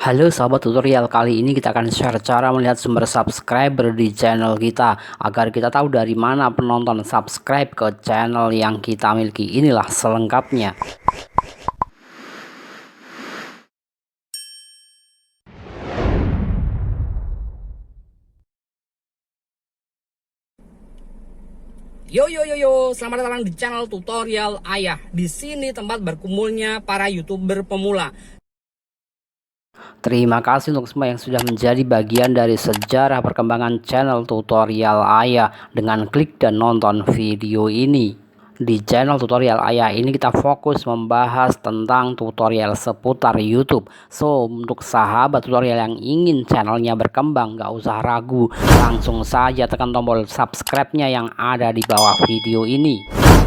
Halo sahabat tutorial, kali ini kita akan share cara melihat sumber subscriber di channel kita agar kita tahu dari mana penonton subscribe ke channel yang kita miliki. Inilah selengkapnya. Yo, selamat datang di channel tutorial Ayah. Di sini tempat berkumpulnya para YouTuber pemula. Terima kasih untuk semua yang sudah menjadi bagian dari sejarah perkembangan channel tutorial Ayah dengan klik dan nonton video ini. Di channel tutorial Ayah ini kita fokus membahas tentang tutorial seputar YouTube. So, untuk sahabat tutorial yang ingin channelnya berkembang, gak usah ragu, langsung saja tekan tombol subscribe-nya yang ada di bawah video ini.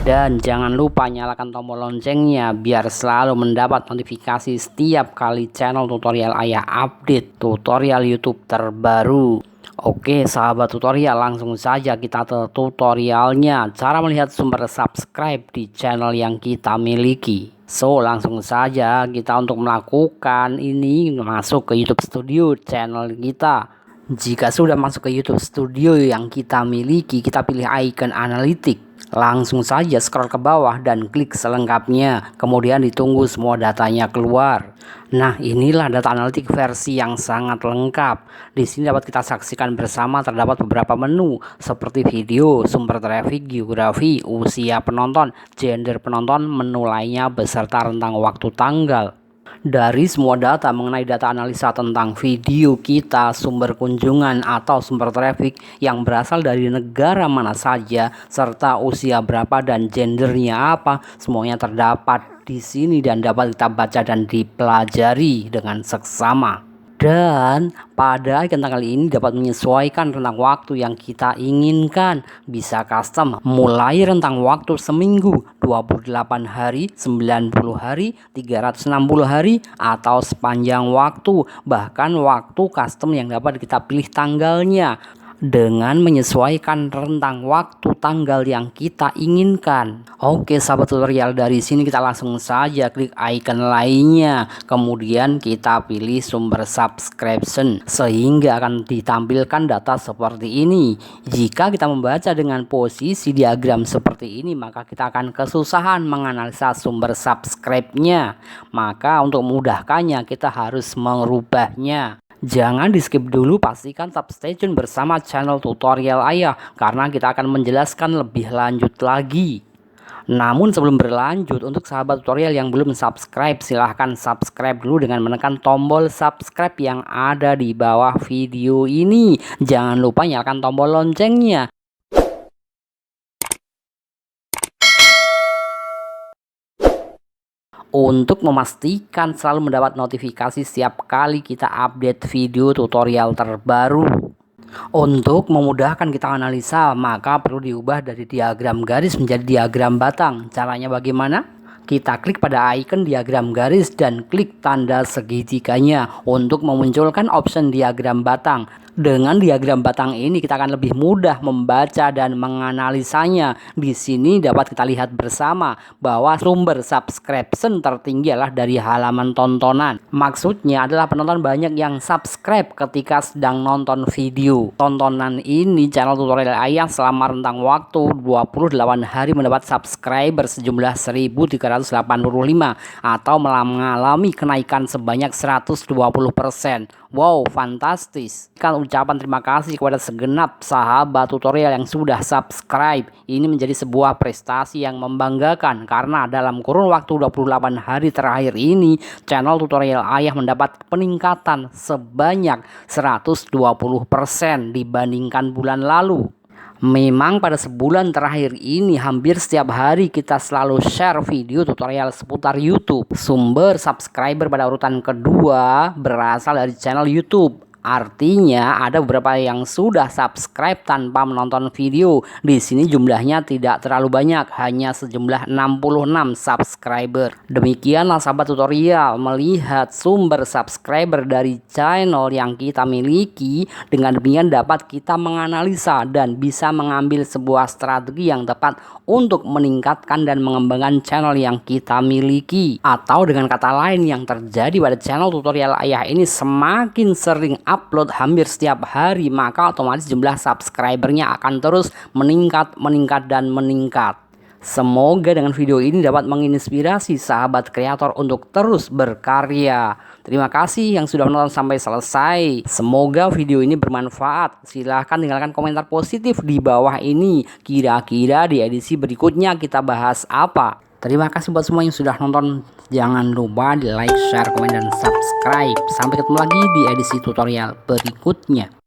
Dan jangan lupa nyalakan tombol loncengnya biar selalu mendapat notifikasi setiap kali channel tutorial Ayah update tutorial YouTube terbaru. Oke sahabat tutorial, langsung saja kita ke tutorialnya, cara melihat sumber subscribe di channel yang kita miliki. So, langsung saja kita untuk melakukan ini masuk ke YouTube Studio channel kita. Jika sudah masuk ke YouTube Studio yang kita miliki, kita pilih icon analitik. Langsung saja scroll ke bawah dan klik selengkapnya. Kemudian ditunggu semua datanya keluar. Nah, inilah data analitik versi yang sangat lengkap. Di sini dapat kita saksikan bersama, terdapat beberapa menu seperti video, sumber traffic, geografi, usia penonton, gender penonton, menu lainnya beserta rentang waktu tanggal. Dari semua data mengenai data analisa tentang video kita, sumber kunjungan atau sumber traffic yang berasal dari negara mana saja, serta usia berapa dan gendernya apa, semuanya terdapat di sini dan dapat kita baca dan dipelajari dengan seksama. Dan pada icon tanggal ini dapat menyesuaikan rentang waktu yang kita inginkan. Bisa custom mulai rentang waktu seminggu, 28 hari, 90 hari, 360 hari, atau sepanjang waktu. Bahkan waktu custom yang dapat kita pilih tanggalnya dengan menyesuaikan rentang waktu tanggal yang kita inginkan. Oke sahabat tutorial, dari sini kita langsung saja klik icon lainnya, kemudian kita pilih sumber subscription sehingga akan ditampilkan data seperti ini. Jika kita membaca dengan posisi diagram seperti ini, maka kita akan kesusahan menganalisa sumber subscribe-nya. Maka untuk memudahkannya kita harus merubahnya. Jangan di skip dulu, pastikan tetap stay tune bersama channel tutorial Ayah karena kita akan menjelaskan lebih lanjut lagi. Namun sebelum berlanjut, untuk sahabat tutorial yang belum subscribe, silahkan subscribe dulu dengan menekan tombol subscribe yang ada di bawah video ini. Jangan lupa nyalakan tombol loncengnya. Untuk memastikan selalu mendapat notifikasi setiap kali kita update video tutorial terbaru. Untuk memudahkan kita analisa, maka perlu diubah dari diagram garis menjadi diagram batang. Caranya bagaimana? Kita klik pada icon diagram garis dan klik tanda segitiganya untuk memunculkan option diagram batang. Dengan diagram batang ini kita akan lebih mudah membaca dan menganalisanya. Di sini dapat kita lihat bersama bahwa sumber subscription tertinggi adalah dari halaman tontonan. Maksudnya adalah penonton banyak yang subscribe ketika sedang nonton video. Tontonan ini channel tutorial Ayah selama rentang waktu 28 hari mendapat subscriber sejumlah 1385 atau mengalami kenaikan sebanyak 120%. Wow, fantastis. Kan ucapan terima kasih kepada segenap sahabat tutorial yang sudah subscribe. Ini menjadi sebuah prestasi yang membanggakan karena dalam kurun waktu 28 hari terakhir ini channel tutorial Ayah mendapat peningkatan sebanyak 120% dibandingkan bulan lalu. Memang pada sebulan terakhir ini hampir setiap hari kita selalu share video tutorial seputar YouTube. Sumber subscriber pada urutan kedua berasal dari channel YouTube Artinya ada beberapa yang sudah subscribe tanpa menonton video. Di sini jumlahnya tidak terlalu banyak, hanya sejumlah 66 subscriber. Demikianlah sahabat tutorial, melihat sumber subscriber dari channel yang kita miliki. Dengan demikian dapat kita menganalisa dan bisa mengambil sebuah strategi yang tepat untuk meningkatkan dan mengembangkan channel yang kita miliki. Atau dengan kata lain, yang terjadi pada channel tutorial ayah ini, semakin sering upload hampir setiap hari, maka otomatis jumlah subscribernya akan terus meningkat dan meningkat. Semoga dengan video ini dapat menginspirasi sahabat kreator untuk terus berkarya. Terima kasih yang sudah menonton sampai selesai. Semoga video ini bermanfaat. Silahkan tinggalkan komentar positif di bawah ini. Kira-kira di edisi berikutnya kita bahas apa? Terima kasih buat semua yang sudah nonton. Jangan lupa di like, share, komen, dan subscribe. Sampai ketemu lagi di edisi tutorial berikutnya.